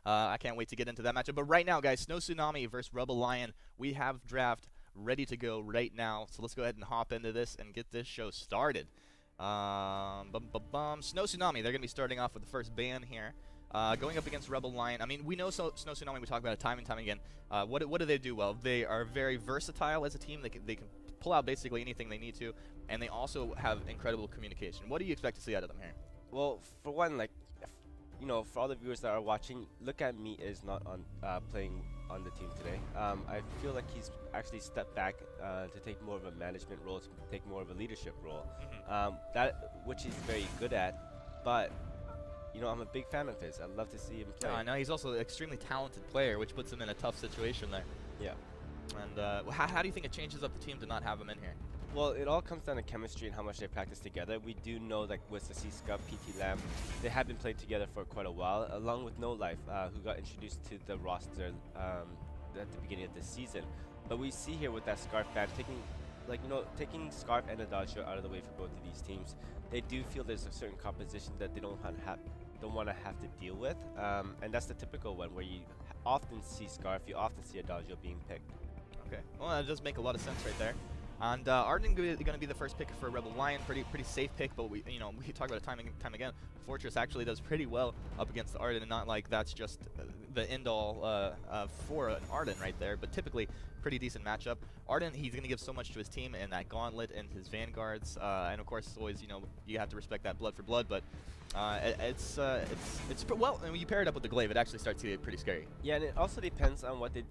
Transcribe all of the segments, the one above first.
I can't wait to get into that matchup. But right now, guys, Snow Tsunami versus RebelLion. We have draft ready to go right now. So let's go ahead and hop into this and get this show started. Snow Tsunami, they're going to be starting off with the first ban here. Going up against RebelLion. I mean, we know Snow Tsunami, we talk about it time and time again. What do they do well? They are very versatile as a team. They can pull out basically anything they need to, and they also have incredible communication. What do you expect to see out of them here? Well, for one, like, you know, for all the viewers that are watching, look at me is not on playing on the team today. I feel like he's actually stepped back to take more of a management role, to take more of a leadership role, which he's very good at. But you know, I'm a big fan of his. I'd love to see him play. I know he's also an extremely talented player, which puts him in a tough situation there. Yeah. And how do you think it changes up the team to not have him in here? Well, it all comes down to chemistry and how much they practice together. We do know, like, with the C-Scup, PT Lamb, they have been playing together for quite a while, along with No Life, who got introduced to the roster at the beginning of this season. But we see here with that Scarf ban, taking Scarf and Adagio out of the way for both of these teams, they do feel there's a certain composition that they don't want to have to deal with, and that's the typical one where you often see Scarf, you often see Adagio being picked. Okay, well, that does make a lot of sense right there. And Arden going to be the first pick for RebelLion, pretty safe pick, but we talk about it time and time again. Fortress actually does pretty well up against the Arden, and not like that's just the end all for an Arden right there, but typically pretty decent matchup. Arden, he's going to give so much to his team and that gauntlet and his vanguards, and of course always you have to respect that blood for blood, but it's well, when you pair it up with the glaive, it actually starts to get pretty scary. Yeah, and it also depends on what they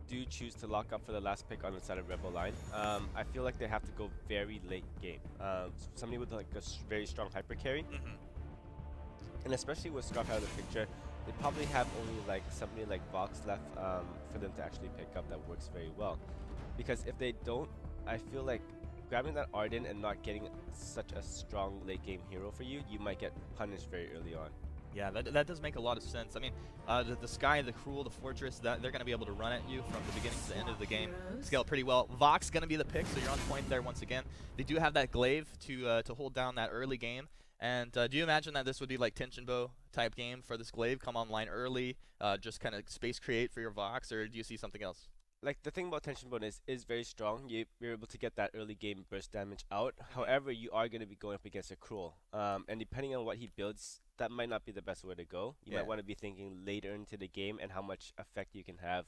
do choose to lock up for the last pick on the side of RebelLion. I feel like they have to go very late game. Somebody with like a very strong hyper carry, and especially with Scarf out of the picture, they probably have only like somebody like Vox left for them to actually pick up that works very well. Because if they don't, I feel like grabbing that Arden and not getting such a strong late game hero for you, you might get punished very early on. Yeah, that does make a lot of sense. I mean, the Sky, the Cruel, the Fortress, they're going to be able to run at you from the beginning to the end of the game. Scale pretty well. Vox going to be the pick, so you're on point there once again. They do have that glaive to hold down that early game. And do you imagine that this would be like Tenshinbo type game for this glaive? Come online early, just kind of space create for your Vox, or do you see something else? Like, the thing about Tenshinbo is very strong. You're able to get that early game burst damage out. However, you are going to be going up against a Cruel. And depending on what he builds, that might not be the best way to go. You might want to be thinking later into the game and how much effect you can have.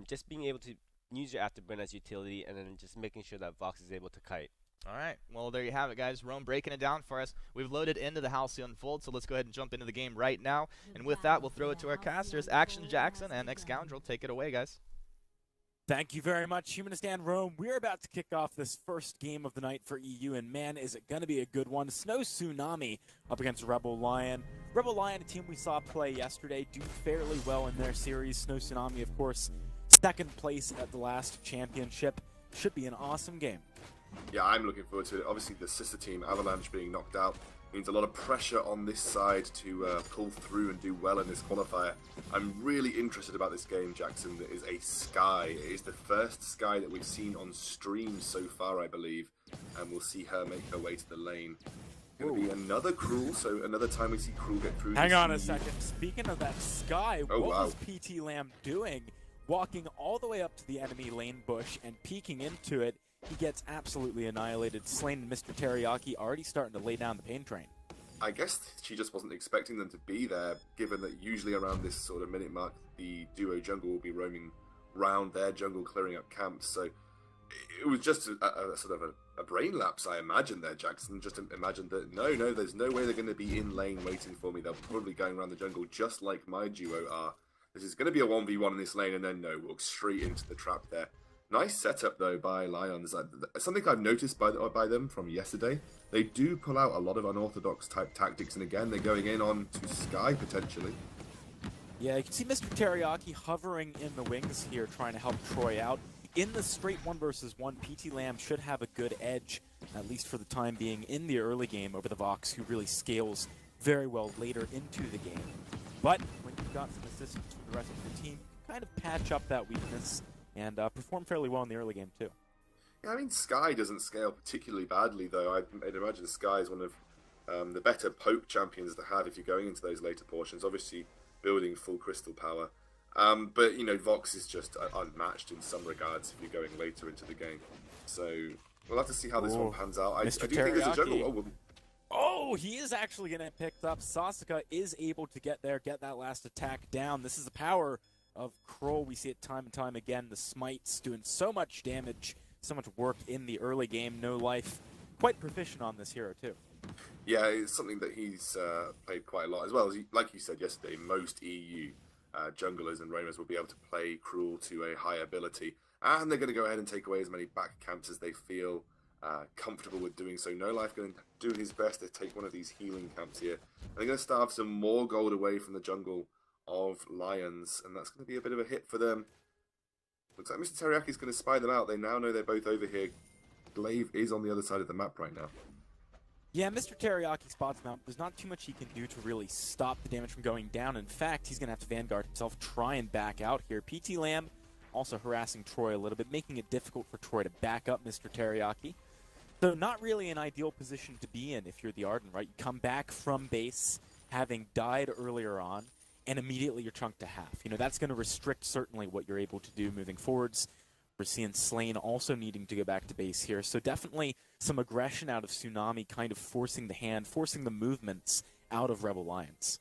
Just being able to use your Afterburn as utility and then just making sure that Vox is able to kite. All right, well, there you have it, guys. Rome breaking it down for us. We've loaded into the Halcyon Unfold, so let's go ahead and jump into the game right now. And with that, we'll throw it to our casters, Action Jackson and X-Scoundrel. Take it away, guys. Thank you very much, Humanist and Rome. We're about to kick off this first game of the night for EU, and man, is it going to be a good one. Snow Tsunami up against RebelLion. RebelLion, a team we saw play yesterday, do fairly well in their series. Snow Tsunami, of course, second place at the last championship. Should be an awesome game. Yeah, I'm looking forward to it. Obviously, the sister team, Avalanche, being knocked out means a lot of pressure on this side to pull through and do well in this qualifier. I'm really interested about this game, Jackson. That is a Sky. It is the first Sky that we've seen on stream so far, I believe, and we'll see her make her way to the lane. Going to be another Cruel, so another time we see Cruel get through. Hang on a second. Speaking of that Sky, what wow. was PT Lamb doing? Walking all the way up to the enemy lane bush and peeking into it. He gets absolutely annihilated. Slain and Mr. Teriyaki already starting to lay down the pain train. I guess she just wasn't expecting them to be there, given that usually around this sort of minute mark, the duo jungle will be roaming round their jungle, clearing up camps. So it was just a sort of a brain lapse, I imagine, there, Jackson. Just imagine that, no, there's no way they're going to be in lane waiting for me. They're probably going around the jungle just like my duo are. This is going to be a 1v1 in this lane, and then, no, walk straight into the trap there. Nice setup, though, by Lions. Something I've noticed by them from yesterday, they do pull out a lot of unorthodox type tactics, and again, they're going in on to Sky, potentially. Yeah, you can see Mr. Teriyaki hovering in the wings here, trying to help Troy out. In the straight 1 versus 1, PT Lamb should have a good edge, at least for the time being, in the early game over the Vox, who really scales very well later into the game. But when you've got some assistance from the rest of the team, kind of patch up that weakness and perform fairly well in the early game, too. Yeah, I mean, Sky doesn't scale particularly badly, though. I'd imagine Sky is one of the better poke champions to have if you're going into those later portions. Obviously, building full crystal power. But, you know, Vox is just unmatched in some regards if you're going later into the game. So we'll have to see how this one pans out. I do think there's a jungle. Oh, he is actually going to get picked up. Sasuke is able to get there, get that last attack down. This is the power of Kroll. We see it time and time again. The smites doing so much damage, so much work in the early game. No life. Quite proficient on this hero, too. Yeah, it's something that he's played quite a lot. As well as, like you said yesterday, most EU junglers and roamers will be able to play Cruel to a high ability. And they're going to go ahead and take away as many back camps as they feel comfortable with doing so. No Life going to do his best to take one of these healing camps here. They're going to starve some more gold away from the jungle of Lions, and that's going to be a bit of a hit for them. Looks like Mr. Teriyaki is going to spy them out. They now know they're both over here. Glaive is on the other side of the map right now. Yeah, Mr. Teriyaki spots him out. There's not too much he can do to really stop the damage from going down. In fact, he's going to have to Vanguard himself, try and back out here. PT Lamb also harassing Troy a little bit, making it difficult for Troy to back up Mr. Teriyaki. So not really an ideal position to be in if you're the Arden, right? You come back from base, having died earlier on, and immediately you're chunked to half. You know, that's going to restrict certainly what you're able to do moving forwards. We're seeing Slain also needing to go back to base here. So definitely some aggression out of Tsunami, kind of forcing the hand, forcing the movements out of RebelLion.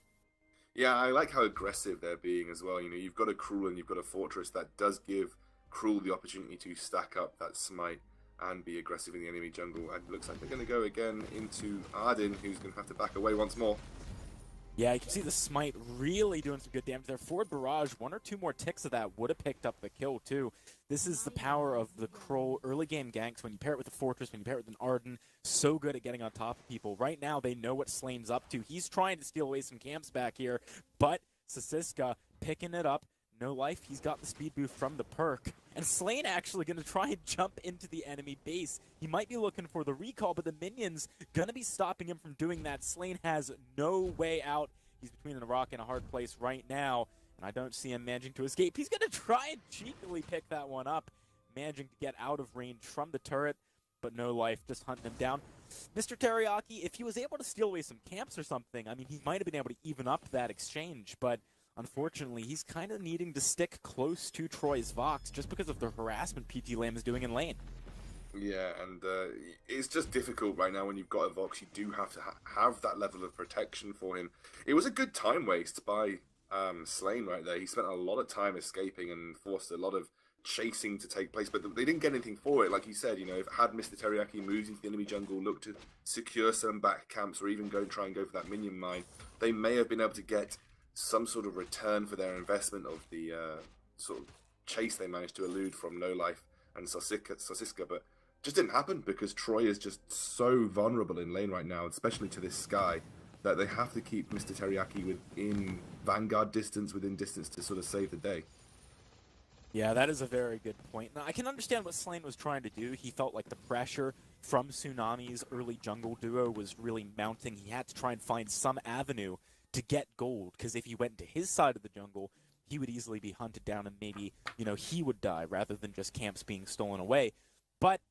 Yeah, I like how aggressive they're being as well. You know, you've got a Cruel and you've got a Fortress. That does give Cruel the opportunity to stack up that smite and be aggressive in the enemy jungle. And it looks like they're going to go again into Arden, who's going to have to back away once more. Yeah, you can see the smite really doing some good damage there. Forward barrage, one or two more ticks of that would have picked up the kill too. This is the power of the Kroll early game ganks when you pair it with a Fortress, when you pair it with an Arden. So good at getting on top of people. Right now, they know what Slane's up to. He's trying to steal away some camps back here, but Sasiska picking it up. No life, he's got the speed boost from the perk. And Slane actually going to try and jump into the enemy base. He might be looking for the recall, but the minions going to be stopping him from doing that. Slane has no way out. He's between a rock and a hard place right now, and I don't see him managing to escape. He's going to try and cheekily pick that one up, managing to get out of range from the turret, but no life, just hunting him down. Mr. Teriyaki, if he was able to steal away some camps or something, I mean, he might have been able to even up that exchange, but unfortunately, he's kind of needing to stick close to Troy's Vox just because of the harassment PT Lamb is doing in lane. Yeah, and it's just difficult right now when you've got a Vox. You do have to have that level of protection for him. It was a good time waste by Slane right there. He spent a lot of time escaping and forced a lot of chasing to take place, but they didn't get anything for it. Like you said, you know, if had Mr. Teriyaki moved into the enemy jungle, looked to secure some back camps, or even try and go for that minion mine, they may have been able to get some sort of return for their investment of the sort of chase they managed to elude from No Life and Sasiska, but just didn't happen because Troy is just so vulnerable in lane right now, especially to this Skye, that they have to keep Mr. Teriyaki within Vanguard distance, within distance to sort of save the day. Yeah, that is a very good point. Now, I can understand what Slane was trying to do. He felt like the pressure from Tsunami's early jungle duo was really mounting. He had to try and find some avenue to get gold, because if he went to his side of the jungle, he would easily be hunted down and maybe, you know, he would die rather than just camps being stolen away. But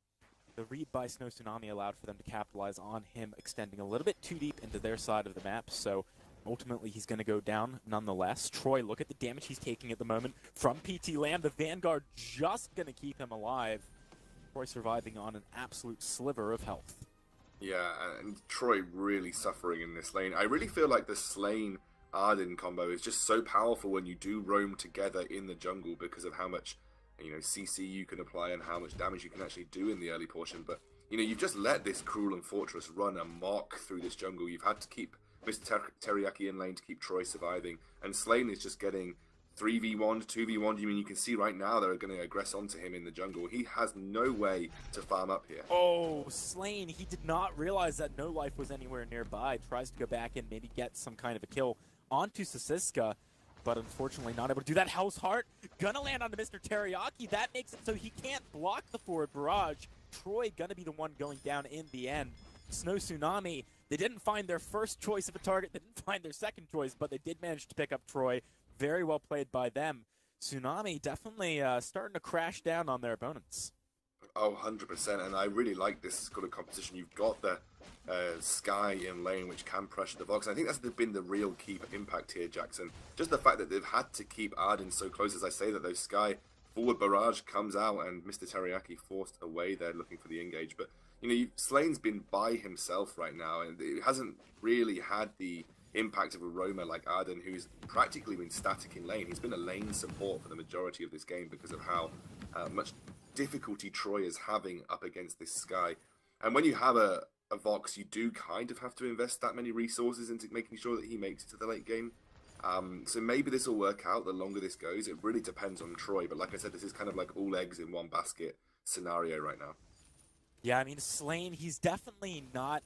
the read by Snow Tsunami allowed for them to capitalize on him extending a little bit too deep into their side of the map, so ultimately he's going to go down nonetheless. Troy, look at the damage he's taking at the moment from PT Lamb. The Vanguard just going to keep him alive. Troy surviving on an absolute sliver of health. Yeah, and Troy really suffering in this lane. I really feel like the Slane Arden combo is just so powerful when you do roam together in the jungle because of how much, you know, CC you can apply and how much damage you can actually do in the early portion. But, you know, you've just let this Cruel and Fortress run amok through this jungle. You've had to keep Mr. Teriyaki in lane to keep Troy surviving. And Slane is just getting 3v1, 2v1. I mean, you can see right now they're going to aggress onto him in the jungle. He has no way to farm up here. Oh, Slane, he did not realize that No Life was anywhere nearby. Tries to go back and maybe get some kind of a kill onto Sasiska, but unfortunately not able to do that. House Heart gonna land onto Mr. Teriyaki. That makes it so he can't block the forward barrage. Troy gonna be the one going down in the end. Snow Tsunami, they didn't find their first choice of a target, they didn't find their second choice, but they did manage to pick up Troy. Very well played by them. Tsunami definitely starting to crash down on their opponents. Oh, 100%, and I really like this sort of competition. You've got the Sky in lane, which can pressure the Vox. I think that's been the real key impact here, Jackson. Just the fact that they've had to keep Arden so close, as I say, that those Sky forward barrage comes out, and Mr. Teriyaki forced away there looking for the engage. But, you know, Slane's been by himself right now, and it hasn't really had the impact of a roamer like Arden, who's practically been static in lane. He's been a lane support for the majority of this game because of how much difficulty Troy is having up against this Sky. And when you have a Vox, you do kind of have to invest that many resources into making sure that he makes it to the late game. So maybe this will work out the longer this goes. It really depends on Troy, but like I said, this is kind of like all eggs in one basket scenario right now. Yeah, I mean, Slane, he's definitely not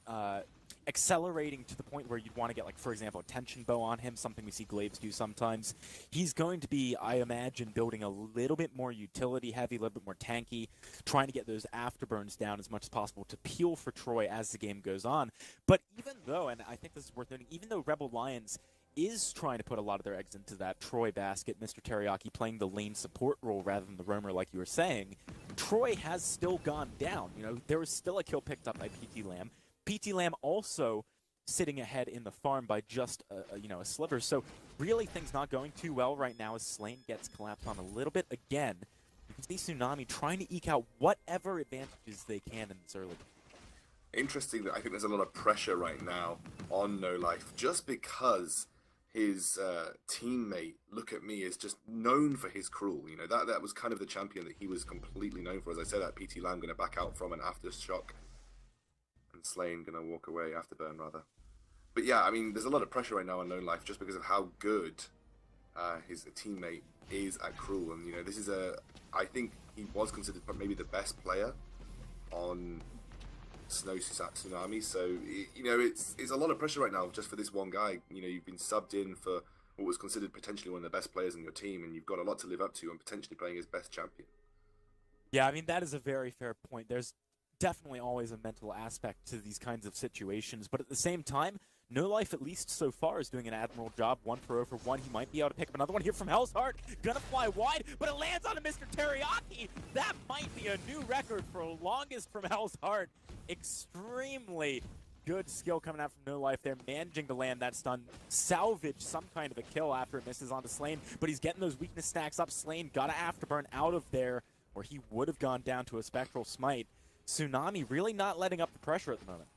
accelerating to the point where you'd want to get, like, for example, a tension bow on him, something we see Glaives do sometimes. He's going to be, I imagine, building a little bit more utility heavy, a little bit more tanky, trying to get those afterburns down as much as possible to peel for Troy as the game goes on. But even though, and I think this is worth noting, even though RebelLion is trying to put a lot of their eggs into that Troy basket, Mr. Teriyaki playing the lane support role rather than the roamer like you were saying, Troy has still gone down. You know, there was still a kill picked up by PT Lamb. PT Lamb also sitting ahead in the farm by just a sliver. So really things not going too well right now as Slane gets collapsed on a little bit again. You can see Tsunami trying to eke out whatever advantages they can in this early game. Interesting that I think there's a lot of pressure right now on No Life just because his teammate, Look At Me, is just known for his cruel. You know, that was kind of the champion that he was completely known for. As I said, that PT Lamb going to back out from an aftershock. And Slane going to walk away, afterburn rather. But yeah, I mean, there's a lot of pressure right now on Lone Life just because of how good his teammate is at Cruel. And, you know, this is I think he was considered maybe the best player on Snow Tsunami. So, you know, it's a lot of pressure right now just for this one guy. You know, you've been subbed in for what was considered potentially one of the best players in your team, and you've got a lot to live up to and potentially playing his best champion. Yeah, I mean, that is a very fair point. There's definitely always a mental aspect to these kinds of situations, but at the same time, No Life, at least so far, is doing an admirable job. 1 for 0 for 1. He might be able to pick up another one here from Hell's Heart. Gonna fly wide, but it lands on a Mr. Teriyaki. That might be a new record for longest from Hell's Heart. Extremely good skill coming out from No Life there, managing to land that stun, salvage some kind of a kill after it misses onto Slane, but he's getting those weakness stacks up. Slane got an afterburn out of there, where he would have gone down to a Spectral Smite. Tsunami really not letting up the pressure at the moment.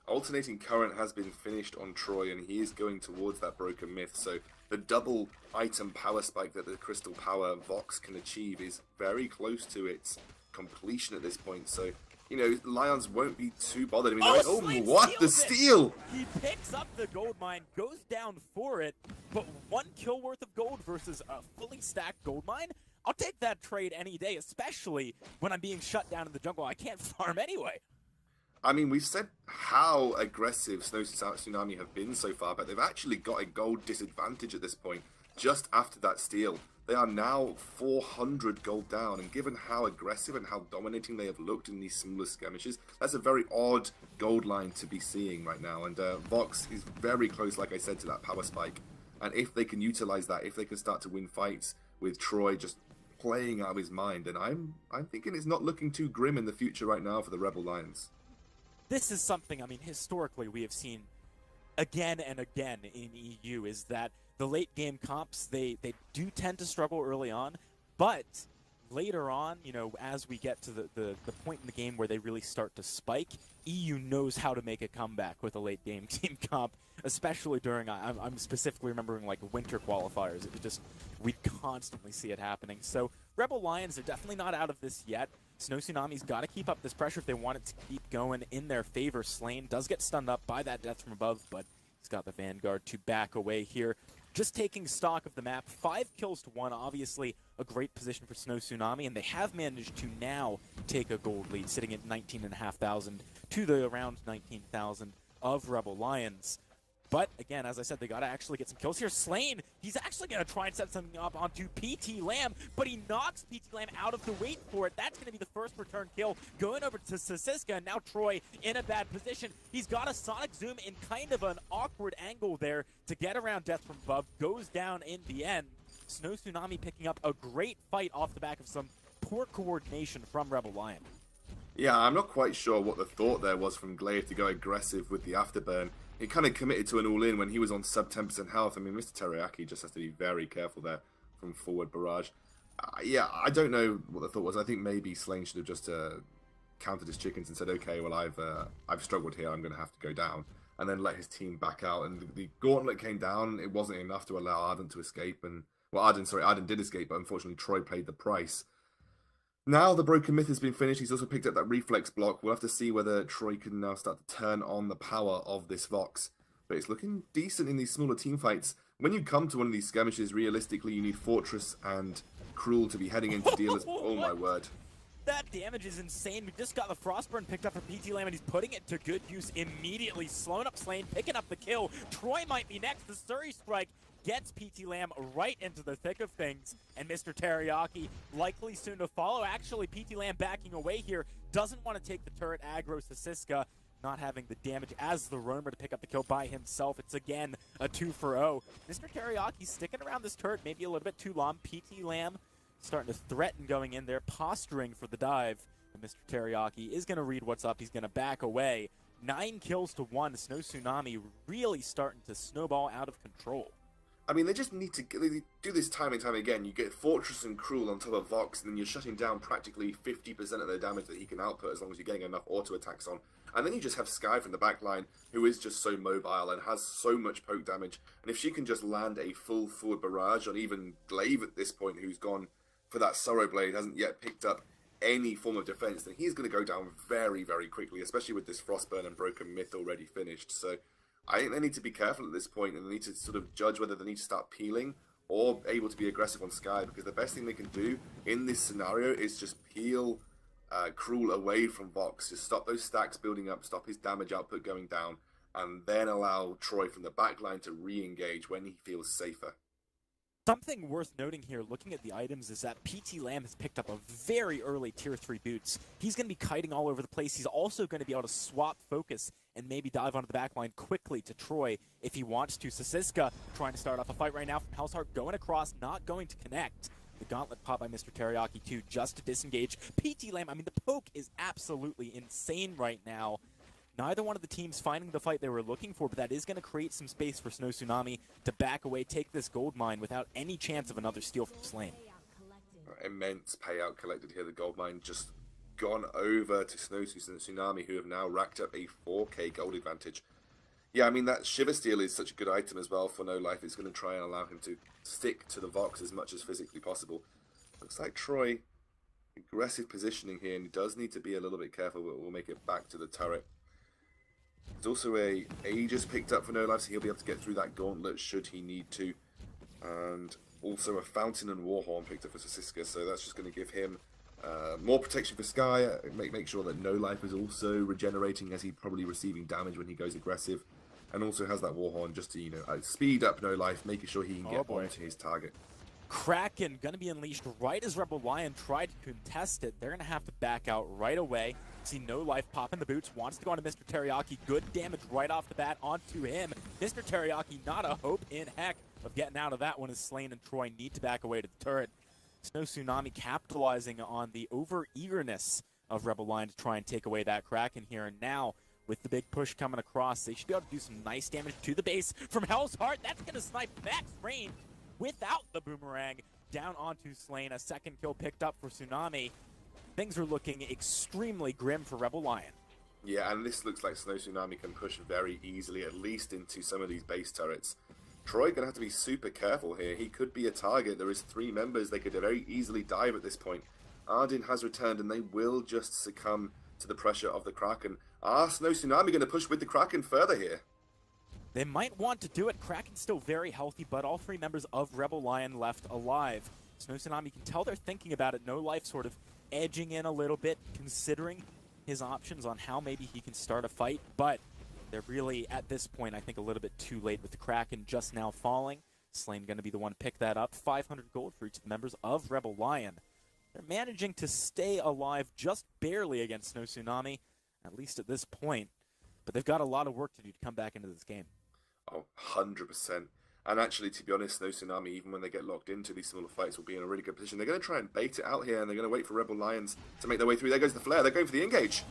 Alternating Current has been finished on Troy, and he is going towards that Broken Myth. So the double item power spike that the Crystal Power Vox can achieve is very close to its completion at this point. So, you know, Lions won't be too bothered. I mean, what? The steal! He picks up the gold mine, goes down for it, but 1 kill worth of gold versus a fully stacked gold mine? I'll take that trade any day, especially when I'm being shut down in the jungle. I can't farm anyway. I mean, we've said how aggressive Snow Tsunami have been so far, but they've actually got a gold disadvantage at this point, just after that steal. They are now 400 gold down, and given how aggressive and how dominating they have looked in these smaller skirmishes, that's a very odd gold line to be seeing right now. And Vox is very close, like I said, to that power spike. And if they can utilize that, if they can start to win fights with Troy just playing out of his mind, and I'm thinking it's not looking too grim in the future right now for the RebelLion. This is something, I mean, historically we have seen again and again in EU, is that the late game comps, they do tend to struggle early on, but later on, you know, as we get to the point in the game where they really start to spike, EU knows how to make a comeback with a late game team comp, especially during, I'm specifically remembering like winter qualifiers. It was just, we'd constantly see it happening. So RebelLion are definitely not out of this yet. Snow Tsunami's got to keep up this pressure if they want it to keep going in their favor. Slane does get stunned up by that death from above, but he's got the Vanguard to back away here. Just taking stock of the map, 5 kills to 1, obviously a great position for Snow Tsunami, and they have managed to now take a gold lead, sitting at 19,500 to the around 19,000 of RebelLion. But again, as I said, they got to actually get some kills here. Slane, he's actually going to try and set something up onto PT Lamb, but he knocks PT Lamb out of the wait for it. That's going to be the first return kill. Going over to Sasiska, and now Troy in a bad position. He's got a Sonic Zoom in kind of an awkward angle there to get around Death from Above. Goes down in the end. Snow Tsunami picking up a great fight off the back of some poor coordination from RebelLion. Yeah, I'm not quite sure what the thought there was from Glaive to go aggressive with the afterburn. He kind of committed to an all-in when he was on sub 10% health. I mean, Mr. Teriyaki just has to be very careful there from forward barrage. Yeah, I don't know what the thought was. I think maybe Slane should have just counted his chickens and said, okay, well, I've struggled here. I'm going to have to go down. And then let his team back out. And the gauntlet came down. It wasn't enough to allow Arden to escape. And well, Arden did escape, but unfortunately Troy paid the price. Now the Broken Myth has been finished. He's also picked up that reflex block. We'll have to see whether Troy can now start to turn on the power of this Vox. But it's looking decent in these smaller team fights. When you come to one of these skirmishes, realistically, you need Fortress and Cruel to be heading into dealers. Oh my word. That damage is insane. We just got the Frostburn picked up for PT Lamb, and he's putting it to good use immediately. Slowing up Slane, picking up the kill. Troy might be next. The Surrey Strike gets PT Lamb right into the thick of things, and Mr. Teriyaki likely soon to follow. Actually, PT Lamb backing away here, doesn't want to take the turret aggro Sasiska, not having the damage as the roamer to pick up the kill by himself. It's again a 2-for-0. Mr. Teriyaki sticking around this turret maybe a little bit too long. PT Lamb starting to threaten going in there, posturing for the dive. And Mr. Teriyaki is going to read what's up. He's going to back away. 9 kills to 1. Snow Tsunami really starting to snowball out of control. I mean, they just need to they do this time and time again. You get Fortress and Cruel on top of Vox, and then you're shutting down practically 50% of the damage that he can output as long as you're getting enough auto attacks on. And then you just have Skye from the back line, who is just so mobile and has so much poke damage. And if she can just land a full forward barrage on even Glaive at this point, who's gone for that Sorrow Blade, hasn't yet picked up any form of defense, then he's going to go down very, very quickly, especially with this Frostburn and Broken Myth already finished. So I think they need to be careful at this point, and they need to sort of judge whether they need to start peeling or able to be aggressive on Skye, because the best thing they can do in this scenario is just peel Cruel away from Vox, just stop those stacks building up, stop his damage output going down, and then allow Troy from the back line to re-engage when he feels safer. Something worth noting here, looking at the items, is that PT Lamb has picked up a very early Tier 3 boots. He's going to be kiting all over the place. He's also going to be able to swap focus and maybe dive onto the back line quickly to Troy if he wants to. Sasiska trying to start off a fight right now from Hellsheart, going across, not going to connect. The gauntlet pop by Mr. Teriyaki too, just to disengage. PT Lamb, I mean, the poke is absolutely insane right now. Neither one of the teams finding the fight they were looking for, but that is going to create some space for Snow Tsunami to back away, take this gold mine without any chance of another steal from Slane. Immense payout collected here. The gold mine just gone over to Snow Tsunami, who have now racked up a 4k gold advantage. Yeah, I mean, that Shiver Steel is such a good item as well for No Life. It's going to try and allow him to stick to the Vox as much as physically possible. Looks like Troy, aggressive positioning here, and he does need to be a little bit careful, but we'll make it back to the turret. There's also a Aegis picked up for No Life, so he'll be able to get through that gauntlet should he need to. And also a Fountain and Warhorn picked up for Sasiska, so that's just going to give him more protection for Skye, make sure that No Life is also regenerating as he's probably receiving damage when he goes aggressive. And also has that Warhorn just to, you know, speed up No Life, making sure he can get onto his target. Kraken going to be unleashed right as RebelLion tried to contest it. They're going to have to back out right away. See No Life popping the boots, wants to go onto Mr. Teriyaki. Good damage right off the bat onto him. Mr. Teriyaki, not a hope in heck of getting out of that one, as Slane and Troy need to back away to the turret. Snow Tsunami capitalizing on the over-eagerness of RebelLion to try and take away that Kraken here. And now, with the big push coming across, they should be able to do some nice damage to the base from Hell's Heart. That's going to snipe max range without the boomerang down onto Slane. A second kill picked up for Tsunami. Things are looking extremely grim for RebelLion. Yeah, and this looks like Snow Tsunami can push very easily, at least into some of these base turrets. Troy going to have to be super careful here. He could be a target. There is 3 members. They could very easily dive at this point. Arden has returned, and they will just succumb to the pressure of the Kraken. Snow Tsunami going to push with the Kraken further here. They might want to do it. Kraken's still very healthy, but all 3 members of RebelLion left alive. Snow Tsunami can tell they're thinking about it. No Life sort of edging in a little bit, considering his options on how maybe he can start a fight, but they're really, at this point, I think a little bit too late with the Kraken just now falling. Slane going to be the one to pick that up. 500 gold for each of the members of RebelLion. They're managing to stay alive just barely against Snow Tsunami, at least at this point, but they've got a lot of work to do to come back into this game. Oh, 100%. And actually, to be honest, Snow Tsunami, even when they get locked into these smaller fights, will be in a really good position. They're going to try and bait it out here, and they're going to wait for RebelLions to make their way through. There goes the flare. They're going for the engage.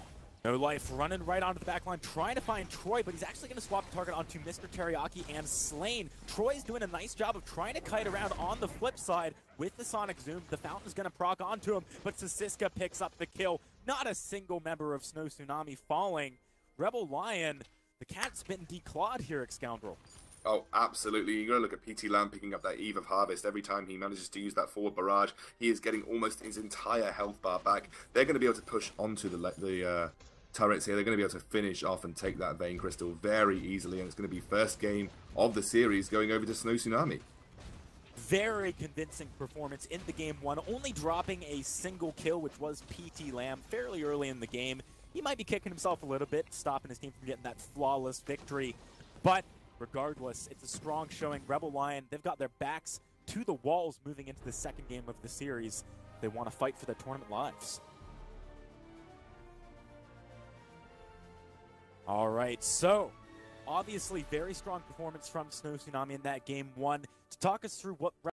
No Life running right onto the back line, trying to find Troy, but he's actually going to swap the target onto Mr. Teriyaki and Slain. Troy's doing a nice job of trying to kite around on the flip side with the Sonic Zoom. The Fountain's going to proc onto him, but Sasiska picks up the kill. Not a single member of Snow Tsunami falling. RebelLion, the cat's been declawed here at Scoundrel. Oh, absolutely. You're going to look at PT Lamb picking up that Eve of Harvest. Every time he manages to use that forward barrage, he is getting almost his entire health bar back. They're going to be able to push onto the turrets here. They're going to be able to finish off and take that Vein Crystal very easily, and it's going to be first game of the series going over to Snow Tsunami. Very convincing performance in the game one, only dropping a single kill, which was PT Lamb fairly early in the game. He might be kicking himself a little bit, stopping his team from getting that flawless victory, but regardless, it's a strong showing. RebelLion, they've got their backs to the walls moving into the second game of the series. They want to fight for their tournament lives. All right, so obviously very strong performance from Snow Tsunami in that game one. To talk us through what